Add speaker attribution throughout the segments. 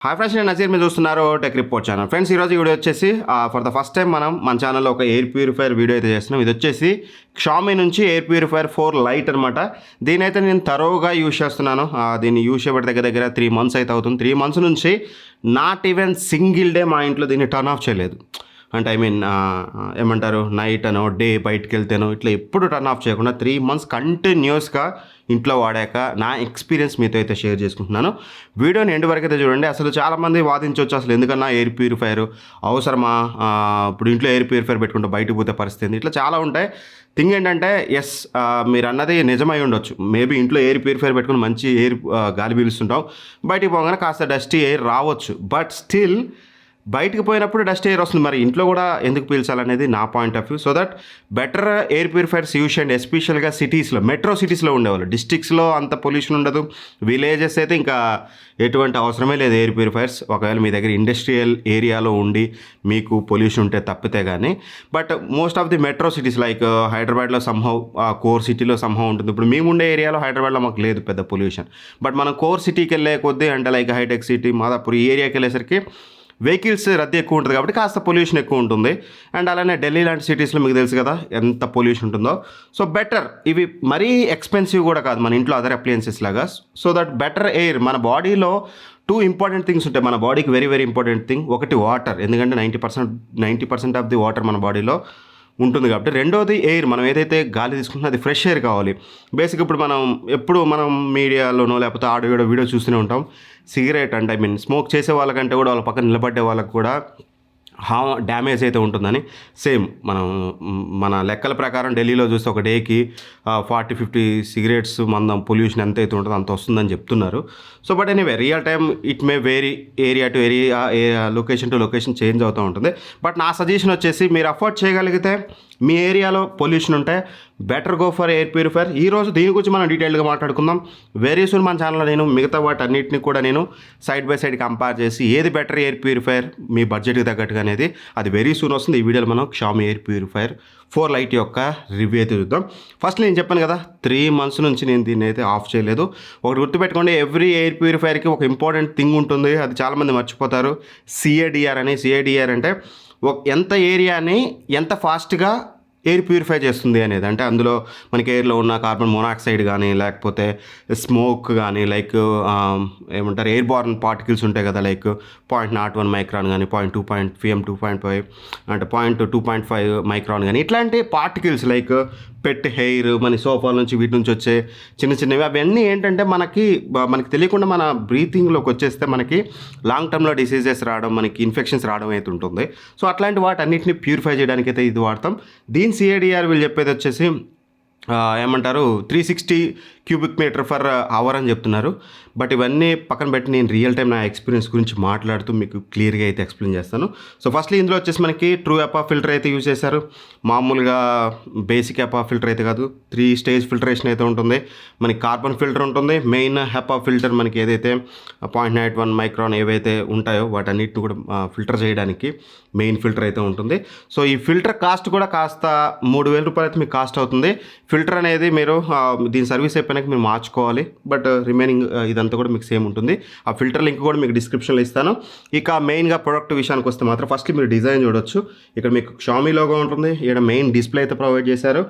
Speaker 1: Hi friends, నేను నజీర్. మీరు చూస్తున్నారు టెక్ రిపోర్ట్ ఛానల్. ఫ్రెండ్స్, ఈరోజు వీడియో వచ్చేసి ఫర్ ద ఫస్ట్ టైం మన ఛానల్లో ఒక ఎయిర్ ప్యూరిఫైయర్ వీడియో అయితే చేస్తున్నాం. ఇది వచ్చేసి షామీ నుంచి ఎయిర్ ప్యూరిఫైయర్ 4 లైట్ అనమాట. దీని అయితే నేను తరోగా యూజ్ చేస్తున్నాను. దీన్ని యూజ్ చేయబడి దగ్గర 3 months అయితే అవుతుంది. 3 months నుంచి నాట్ ఈవెన్ సింగిల్ డే మా ఇంట్లో దీన్ని టర్న్ ఆఫ్ చేయలేదు. అంటే ఏమంటారు, నైట్ అనో డే బయటకు వెళ్తేనో ఇట్లా ఎప్పుడు టర్న్ ఆఫ్ చేయకుండా 3 months కంటిన్యూస్గా ఇంట్లో వాడాక నా ఎక్స్పీరియన్స్ మీతో అయితే షేర్ చేసుకుంటున్నాను. వీడియోని ఎండ్ వరకు అయితే చూడండి. అసలు చాలామంది వాదించవచ్చు, అసలు ఎందుకన్నా ఎయిర్ ప్యూరిఫైయర్ అవసరమా, ఇప్పుడు ఇంట్లో ఎయిర్ ప్యూరిఫైయర్ పెట్టుకుంటే బయటకు పోతే పరిస్థితి, ఇట్లా చాలా ఉంటాయి. థింగ్ ఏంటంటే మీరు అన్నది నిజమై ఉండొచ్చు. మేబీ ఇంట్లో ఎయిర్ ప్యూరిఫైయర్ పెట్టుకుని మంచి ఎయిర్ గాలి పీలుస్తుంటాం, బయటికి పోగానే కాస్త డస్టీ ఎయిర్ రావచ్చు. బట్ స్టిల్ బయటకు పోయినప్పుడు డస్ట్ ఎయిర్ వస్తుంది. మరి ఇంట్లో కూడా ఎందుకు పీల్చాలనేది నా point of view. So that better air purifiers use చేయండి. ఎస్పెషల్గా సిటీస్లో, మెట్రో సిటీస్లో ఉండేవాళ్ళు. డిస్ట్రిక్ట్స్లో అంత పొల్యూషన్ ఉండదు. విలేజెస్ అయితే ఇంకా ఎటువంటి అవసరమే లేదు ఎయిర్ ప్యూరిఫైర్స్. ఒకవేళ మీ దగ్గర ఇండస్ట్రియల్ ఏరియాలో ఉండి మీకు పొల్యూషన్ ఉంటే తప్పితే కానీ. But most of the metro cities like హైదరాబాద్లో సంహౌ, కోర్ సిటీలో సంహౌ ఉంటుంది. ఇప్పుడు మేము ఉండే ఏరియాలో హైదరాబాద్లో మాకు లేదు పెద్ద పొల్యూషన్. బట్ మనం కోర్ సిటీకి వెళ్ళే కొద్దీ, అంటే లైక్ హైటెక్ సిటీ, మాదాపూర్ ఈ ఏరియాకి వెళ్ళేసరికి వెహికల్స్ రద్దీ ఎక్కువ ఉంటుంది కాబట్టి కాస్త పొల్యూషన్ ఎక్కువ ఉంటుంది. అండ్ అలానే ఢిల్లీ లాంటి సిటీస్లో మీకు తెలుసు కదా ఎంత పొల్యూషన్ ఉంటుందో. సో బెటర్, ఇవి మరీ ఎక్స్పెన్సివ్ కూడా కాదు మన ఇంట్లో అదర్ అప్లయన్సెస్ లాగా. So that better air. మన బాడీలో 2 important థింగ్స్ ఉంటాయి మన బాడీకి, వెరీ వెరీ ఇంపార్టెంట్ థింగ్. ఒకటి వాటర్, ఎందుకంటే 90% ఆఫ్ ది వాటర్ మన బాడీలో ఉంటుంది కాబట్టి. రెండోది ఎయిర్. మనం ఏదైతే గాలి తీసుకుంటున్నా అది ఫ్రెష్ ఎయిర్ కావాలి. బేసిక్ ఇప్పుడు మనం మీడియాలోనో లేకపోతే ఆడియో వీడియో చూస్తూనే ఉంటాం. సిగరెట్ అంటే స్మోక్ చేసే వాళ్ళకంటే కూడా వాళ్ళ పక్కన నిలబడ్డే వాళ్ళకు కూడా డ్యామేజ్ అయితే ఉంటుందని. సేమ్ మన లెక్కల ప్రకారం ఢిల్లీలో చూస్తే ఒక డేకి 40-50 సిగరెట్స్ మందం పొల్యూషన్ ఎంత అయితే ఉంటుందో అంత వస్తుందని చెప్తున్నారు. So but anyway, real time it may vary, area to area, location to location change అవుతూ ఉంటుంది. బట్ నా సజెషన్ వచ్చేసి, మీరు అఫోర్డ్ చేయగలిగితే, మీ ఏరియాలో పొల్యూషన్ ఉంటే better go for air purifier. ఈరోజు దీని గురించి మనం డీటెయిల్గా మాట్లాడుకుందాం. వెరీ సూన్ మన ఛానల్లో నేను మిగతా వాటి అన్నింటినీ కూడా నేను సైడ్ బై సైడ్ కంపేర్ చేసి ఏది బెటర్ ఎయిర్ ప్యూరిఫైయర్ మీ బడ్జెట్కి తగ్గట్టుగా అనేది అది వెరీ సూన్ వస్తుంది. ఈ వీడియోలో మనం షామీ ఎయిర్ ప్యూరిఫైయర్ 4 లైట్ యొక్క రివ్యూ అయితే చూద్దాం. ఫస్ట్ నేను చెప్పాను కదా, 3 months నుంచి నేను దీన్ని అయితే ఆఫ్ చేయలేదు. ఒకటి గుర్తుపెట్టుకోండి, ఎవ్రీ ఎయిర్ ప్యూరిఫైయర్కి ఒక ఇంపార్టెంట్ థింగ్ ఉంటుంది. అది చాలామంది మర్చిపోతారు. సిఏడిఆర్ అని. సిఏడిఆర్ అంటే ఎంత ఏరియాని ఎంత ఫాస్ట్గా ఎయిర్ ప్యూరిఫై చేస్తుంది అనేది. అంటే అందులో మనకి ఎయిర్లో ఉన్న కార్బన్ మోనాక్సైడ్ కానీ, లేకపోతే స్మోక్ కానీ, లైక్ ఏమంటారు, ఎయిర్ బార్న్ పార్టికల్స్ ఉంటాయి కదా, లైక్ 0.01 మైక్రాన్ కానీ, 0.2 PM 2.5 అంటే 0.2.5 మైక్రాన్ కానీ, ఇట్లాంటి పార్టికల్స్ లైక్ పెట్ హెయిర్, మన సోఫాల నుంచి వీటి నుంచి వచ్చే చిన్న చిన్నవి, అవన్నీ ఏంటంటే మనకి తెలియకుండా మన బ్రీతింగ్లోకి వచ్చేస్తే మనకి లాంగ్ టర్మ్లో డిసీజెస్ రావడం, మనకి ఇన్ఫెక్షన్స్ రావడం అయితే ఉంటుంది. సో అట్లాంటి వాటన్నిటిని ప్యూరిఫై చేయడానికి అయితే ఇది వాడతాం. దీని సిఏడిఆర్ వీళ్ళు చెప్పేది వచ్చేసి ఏమంటారు, 360 cubic meter per hour అని చెప్తున్నారు. బట్ ఇవన్నీ పక్కన పెట్టి నేను రియల్ టైం నా ఎక్స్పీరియన్స్ గురించి మాట్లాడుతూ మీకు క్లియర్గా అయితే ఎక్స్ప్లెయిన్ చేస్తాను. సో ఫస్ట్లీ ఇందులో వచ్చేసి మనకి ట్రూ HEPA ఫిల్టర్ అయితే యూజ్ చేశారు. మామూలుగా బేసిక్ HEPA ఫిల్టర్ అయితే కాదు, 3 stage ఫిల్టరేషన్ అయితే ఉంటుంది. మనకి కార్బన్ ఫిల్టర్ ఉంటుంది. మెయిన్ HEPA ఫిల్టర్ మనకి ఏదైతే 0.01 మైక్రాన్ ఏవైతే ఉంటాయో వాటన్నిటిని కూడా ఫిల్టర్ చేయడానికి మెయిన్ ఫిల్టర్ అయితే ఉంటుంది. సో ఈ ఫిల్టర్ కాస్ట్ కూడా కాస్త 3,000 రూపాయలు అయితే మీకు కాస్ట్ అవుతుంది. ఫిల్టర్ అనేది మీరు దీని సర్వీస్ అయిపోయినాక మీరు మార్చుకోవాలి. బట్ రిమైనింగ్ ఇదంతా కూడా మీకు సేమ్ ఉంటుంది. ఆ ఫిల్టర్ లింక్ కూడా మీకు డిస్క్రిప్షన్లో ఇస్తాను. ఇక మెయిన్గా ప్రొడక్ట్ విషయానికి వస్తే మాత్రం ఫస్ట్ మీరు డిజైన్ చూడొచ్చు. ఇక్కడ మీకు షామీ లోగో ఉంటుంది. ఇక్కడ మెయిన్ డిస్ప్లే అయితే ప్రొవైడ్ చేశారు.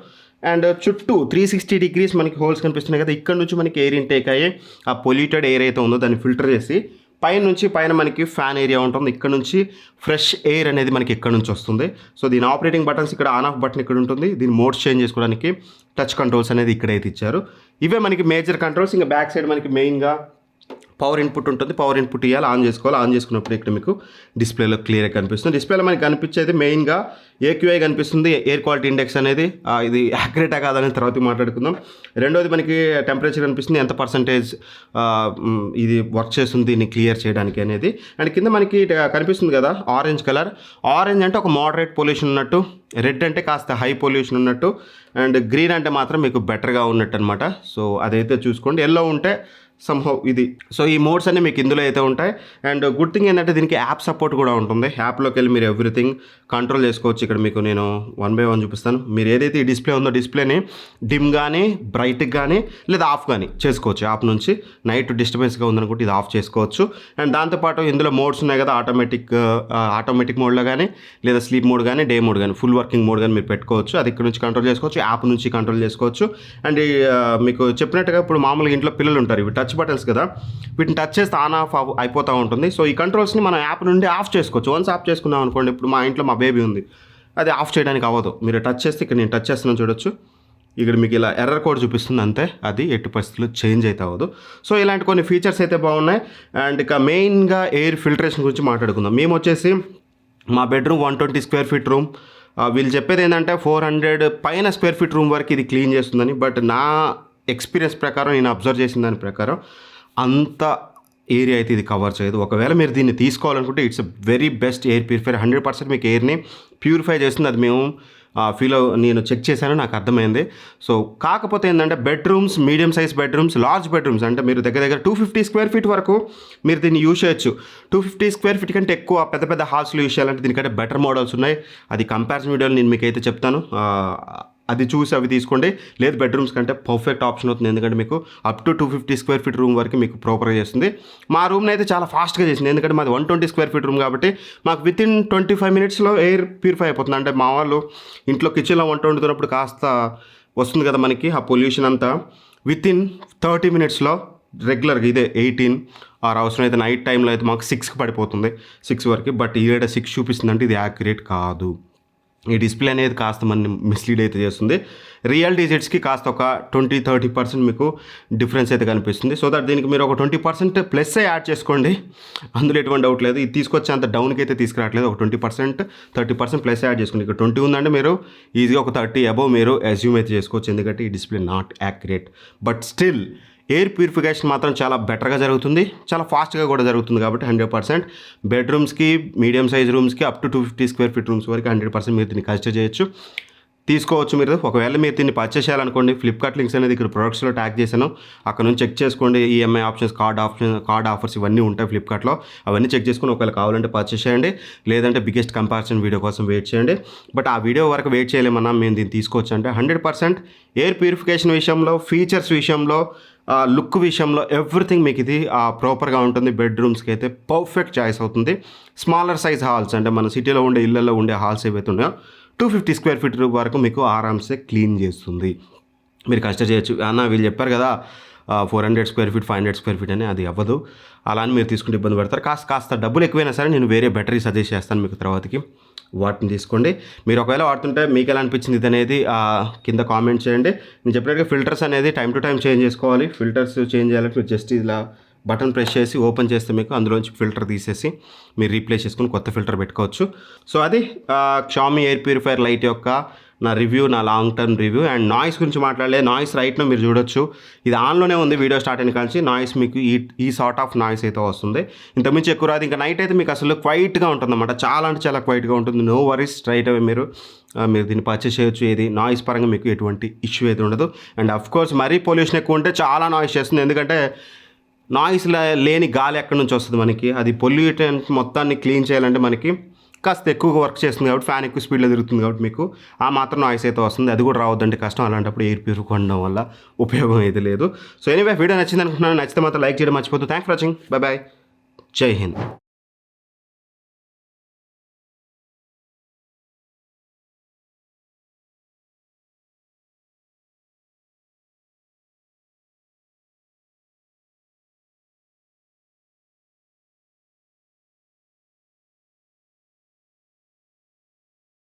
Speaker 1: అండ్ చుట్టూ 360 degrees మనకి హోల్స్ కనిపిస్తున్నాయి కదా. ఇక్కడ నుంచి మనకి ఎయిర్ ఇంటేక్ అయ్యి ఆ పొల్యూటెడ్ ఎయిర్ అయితే ఉందో దాన్ని ఫిల్టర్ చేసి పైన మనకి ఫ్యాన్ ఏరియా ఉంటుంది. ఇక్కడ నుంచి ఫ్రెష్ ఎయిర్ అనేది మనకి ఇక్కడ నుంచి వస్తుంది. సో దీని ఆపరేటింగ్ బటన్స్ ఇక్కడ ఆన్ ఆఫ్ బటన్ ఇక్కడ ఉంటుంది. దీని మోడ్స్ చేంజ్ చేసుకోవడానికి టచ్ కంట్రోల్స్ అనేది ఇక్కడైతే ఇచ్చారు. ఇవే మనకి మేజర్ కంట్రోల్స్. ఇంకా బ్యాక్ సైడ్ మనకి మెయిన్గా పవర్ ఇన్పుట్ ఉంటుంది. పవర్ ఇన్పుట్ ఇవ్వాలి, ఆన్ చేసుకోవాలి. ఆన్ చేసుకున్నప్పుడు ఇక్కడ మీకు డిస్ప్లేలో క్లియర్గా కనిపిస్తుంది. డిస్ప్లేలో మనకి కనిపించేది మెయిన్గా AQI కనిపిస్తుంది, ఎయిర్ క్వాలిటీ ఇండెక్స్ అనేది. ఇది యాక్యురేటా కాదని తర్వాత మాట్లాడుకుందాం. రెండోది మనకి టెంపరేచర్ కనిపిస్తుంది, ఎంత పర్సంటేజ్ ఇది వర్క్ చేస్తుంది దీన్ని క్లియర్ చేయడానికి అనేది. అండ్ కింద మనకి కనిపిస్తుంది కదా ఆరెంజ్ కలర్. ఆరెంజ్ అంటే ఒక మోడరేట్ పొల్యూషన్ ఉన్నట్టు, రెడ్ అంటే కాస్త హై పొల్యూషన్ ఉన్నట్టు, అండ్ గ్రీన్ అంటే మాత్రం మీకు బెటర్గా ఉన్నట్టు అనమాట. సో అదైతే చూసుకోండి. ఎల్లో ఉంటే సంహౌ ఇది. సో ఈ మోడ్స్ అన్నీ మీకు ఇందులో అయితే ఉంటాయి. అండ్ గుడ్ థింగ్ ఏంటంటే దీనికి యాప్ సపోర్ట్ కూడా ఉంటుంది. యాప్లోకి వెళ్ళి మీరు ఎవ్రీథింగ్ కంట్రోల్ చేసుకోవచ్చు. ఇక్కడ మీకు నేను 1 by 1 చూపిస్తాను. మీరు ఏదైతే ఈ డిస్ప్లే ఉందో డిస్ప్లేని డిమ్ కానీ బ్రైట్గా కానీ లేదా ఆఫ్ కానీ చేసుకోవచ్చు. యాప్ నుంచి నైట్ డిస్టర్బెన్స్గా ఉందనుకుంటే ఇది ఆఫ్ చేసుకోవచ్చు. అండ్ దాంతోపాటు ఇందులో మోడ్స్ ఉన్నాయి కదా, ఆటోమేటిక్ మోడ్లో కానీ లేదా స్లీప్ మోడ్ కానీ డే మోడ్ కానీ ఫుల్ వర్కింగ్ మోడ్ కానీ మీరు పెట్టుకోవచ్చు. అది ఇక్కడ నుంచి కంట్రోల్ చేసుకోవచ్చు, యాప్ నుంచి కంట్రోల్ చేసుకోవచ్చు. అండ్ మీకు చెప్పినట్టుగా ఇప్పుడు మామూలుగా ఇంట్లో పిల్లలు ఉంటారు, ఇవి టచ్ బటన్స్ కదా, వీటిని టచ్ చేస్తే ఆన్ ఆఫ్ అయిపోతూ ఉంటుంది. సో ఈ కంట్రోల్స్ని మనం యాప్ నుండి ఆఫ్ చేసుకోవచ్చు. వన్స్ ఆఫ్ చేసుకున్నాం అనుకోండి, ఇప్పుడు మా ఇంట్లో మా బేబీ ఉంది, అది ఆఫ్ చేయడానికి అవ్వదు. మీరు టచ్ చేస్తే ఇక్కడ నేను టచ్ చేస్తున్నాను చూడొచ్చు, ఇక్కడ మీకు ఇలా ఎర్రర్ కోడ్ చూపిస్తుంది అంతే, అది ఎట్టి పరిస్థితుల్లో చేంజ్ అయితే అవ్వదు. సో ఇలాంటి కొన్ని ఫీచర్స్ అయితే బాగున్నాయి. అండ్ ఇక మెయిన్గా ఎయిర్ ఫిల్టరేషన్ గురించి మాట్లాడుకుందాం. మేము వచ్చేసి మా బెడ్రూమ్ 120 స్క్వేర్ ఫీట్ రూమ్. వీళ్ళు చెప్పేది ఏంటంటే 400 పైన స్క్వేర్ ఫీట్ రూమ్ వరకు ఇది క్లీన్ చేస్తుందని. బట్ నా ఎక్స్పీరియన్స్ ప్రకారం, నేను అబ్జర్వ్ చేసిన దాని ప్రకారం అంత ఏరియా అయితే ఇది కవర్ చేయదు. ఒకవేళ మీరు దీన్ని తీసుకోవాలనుకుంటే it's very best air purifier. 100% మీకు ఎయిర్ని ప్యూరిఫై చేస్తుంది. అది మేము నేను చెక్ చేశాను, నాకు అర్థమైంది. సో కాకపోతే ఏంటంటే bedrooms, medium size bedrooms, large bedrooms అంటే మీరు దగ్గర 250 స్క్వేర్ ఫీట్ వరకు మీరు దీన్ని యూజ్ చేయొచ్చు. 250 స్క్వేర్ ఫీట్ కంటే ఎక్కువ పెద్ద పెద్ద హాల్స్లో యూజ్ చేయాలంటే దీనికంటే బెటర్ మోడల్స్ ఉన్నాయి. అది కంపారిజన్ వీడియోలో నేను మీకు అయితే చెప్తాను, అది చూసి అవి తీసుకోండి. లేదు బెడ్రూమ్స్ కంటే పర్ఫెక్ట్ ఆప్షన్ అవుతుంది, ఎందుకంటే మీకు up to 250 square feet room వరకు మీకు ప్రాపర్గా చేస్తుంది. మా రూమ్ని అయితే చాలా ఫాస్ట్గా చేసింది, ఎందుకంటే మాది 120 స్క్వేర్ ఫీట్ రూమ్ కాబట్టి మాకు వితిన్ 25 మినిట్స్లో ఎయిర్ ప్యూరిఫై అయిపోతుంది. అంటే మా వాళ్ళు ఇంట్లో కిచెన్లో వంట వండుతున్నప్పుడు కాస్త వస్తుంది కదా మనకి ఆ పొల్యూషన్ అంతా, వితిన్ 30 మినిట్స్లో రెగ్యులర్గా ఇదే 18 ఆర్ అవసరం అయితే నైట్ టైంలో అయితే మాకు 6కి పడిపోతుంది, 6 వరకు. బట్ ఈడ 6 చూపిస్తుందంటే ఇది యాక్యురేట్ కాదు. ఈ డిస్ప్లే అనేది కాస్త మన మిస్లీడ్ అయితే చేస్తుంది. రియల్ డిజిట్స్కి కాస్త ఒక 20-30% మీకు డిఫరెన్స్ అయితే కనిపిస్తుంది. సో దట్ దీనికి మీరు ఒక 20% ప్లస్ యాడ్ చేసుకోండి, అందులో ఎటువంటి డౌట్ లేదు. ఇది తీసుకొచ్చి అంత డౌన్కి అయితే తీసుకురావట్లేదు. ఒక 20% 30% ప్లస్ యాడ్ చేసుకోండి. ఇక్కడ 20 ఉందంటే మీరు ఈజీగా ఒక 30 అబోవ్ మీరు అజ్యూమ్ అయితే చేసుకోవచ్చు, ఎందుకంటే ఈ display not accurate. But still air purification మాత్రం చాలా బెటర్గా జరుగుతుంది, చాలా ఫాస్ట్గా కూడా జరుగుతుంది. కాబట్టి 100% బెడ్రూమ్స్కి, మీడియం సైజ్ రూమ్స్కి up to 250 square feet rooms వరకు 100% మీరు దీన్ని కన్సిడర్ చేయొచ్చు, తీసుకోవచ్చు. మీరు ఒకవేళ మీరు దీన్ని పర్చేస్ చేయాలనుకోండి, ఫ్లిప్కార్ట్ లింక్స్ అనేది ఇక్కడ ప్రొడక్ట్స్లో ట్యాగ్ చేశాను, అక్కడ నుంచి చెక్ చేసుకోండి. ఈఎంఐ ఆప్షన్స్, కార్డ్ ఆఫర్స్ ఇవన్నీ ఉంటాయి ఫ్లిప్కార్ట్లో, అవన్నీ చెక్ చేసుకుని ఒకవేళ కావాలంటే పర్చేస్ చేయండి. లేదంటే బిగ్గెస్ట్ కంపారిజన్ వీడియో కోసం వెయిట్ చేయండి. బట్ ఆ వీడియో వరకు వెయిట్ చేయలేమన్నా మేము దీన్ని తీసుకోవచ్చు. అంటే 100% ఎయిర్ ప్యూరిఫికేషన్ విషయంలో, ఫీచర్స్ విషయంలో, లుక్ విషయంలో ఎవ్రీథింగ్ మీకు ఇది ప్రాపర్గా ఉంటుంది. బెడ్రూమ్స్కి అయితే పర్ఫెక్ట్ చాయిస్ అవుతుంది. స్మాలర్ సైజ్ హాల్స్ అంటే మన సిటీలో ఉండే ఇళ్ళల్లో ఉండే హాల్స్ ఏవైతే ఉన్నాయో 250 స్క్వేర్ ఫీట్ వరకు మీకు ఆరామ్సే క్లీన్ చేస్తుంది. మీరు కన్సిడర్ చేయొచ్చు. అన్న వీళ్ళు చెప్పారు కదా 400 స్క్వేర్ ఫీట్ 500 స్క్వేర్ ఫీట్ అని, అది అవ్వదు. అలా అని మీరు తీసుకుంటే ఇబ్బంది పడతారు. కాస్త డబ్బులు ఎక్కువైనా సరే నేను వేరే బ్యాటరీ సజెస్ట్ చేస్తాను మీకు తర్వాతకి, వాటిని తీసుకోండి. మీరు ఒకవేళ వాడుతుంటే మీకు ఎలా అనిపించింది ఇది అనేది కింద కామెంట్ చేయండి. నేను చెప్పినట్టుగా ఫిల్టర్స్ అనేది టైం టు టైం చేంజ్ చేసుకోవాలి. ఫిల్టర్స్ చేంజ్ చేయాలంటే మీరు జస్ట్ ఇలా బటన్ ప్రెస్ చేసి ఓపెన్ చేస్తే మీకు అందులోంచి ఫిల్టర్ తీసేసి మీరు రీప్లేస్ చేసుకుని కొత్త ఫిల్టర్ పెట్టుకోవచ్చు. సో అది Xiaomi ఎయిర్ ప్యూరిఫైయర్ లైట్ యొక్క నా రివ్యూ, నా long term review. And noise గురించి మాట్లాడలే. నాయిస్ రైట్ను మీరు చూడొచ్చు, ఇది ఆన్లోనే ఉంది వీడియో స్టార్ట్ అయిన కాంచి. నాయిస్ మీకు ఈ సార్ట్ ఆఫ్ నాయిస్ అయితే వస్తుంది, ఇంతకుమించి ఎక్కువ రాదు. ఇంకా నైట్ అయితే మీకు అసలు క్వైట్గా ఉంటుందన్నమాట, చాలా అంటే చాలా క్వైట్గా ఉంటుంది. నో వరీస్, స్ట్రైట్ అవే మీరు దీన్ని పర్చేస్ చేయొచ్చు. ఏది నాయిస్ పరంగా మీకు ఎటువంటి ఇష్యూ అయితే ఉండదు. అండ్ అఫ్ కోర్స్ మరీ పొల్యూషన్ ఎక్కువ ఉంటే చాలా నాయిస్ చేస్తుంది, ఎందుకంటే నాయిస్ లేని గాలి ఎక్కడి నుంచి వస్తుంది మనకి, అది పొల్యూటెంట్ మొత్తాన్ని క్లీన్ చేయాలంటే మనకి కాస్త ఎక్కువగా వర్క్ చేస్తుంది కాబట్టి, ఫ్యాన్ ఎక్కువ స్పీడ్లో తిరుగుతుంది కాబట్టి మీకు ఆ మాత్రం నాయిస్ అయితే వస్తుంది. అది కూడా రావద్దంటే కష్టం. అలాంటప్పుడు ఎయిర్ ప్యూరిఫై ఉండడం వల్ల ఉపయోగం అయితే లేదు. సో ఎనీవే వీడియో నచ్చింది అనుకుంటున్నాను. నచ్చితే మాత్రం లైక్ చేయడం మర్చిపోద్దు. Thanks for watching. Bye bye. జై హింద్.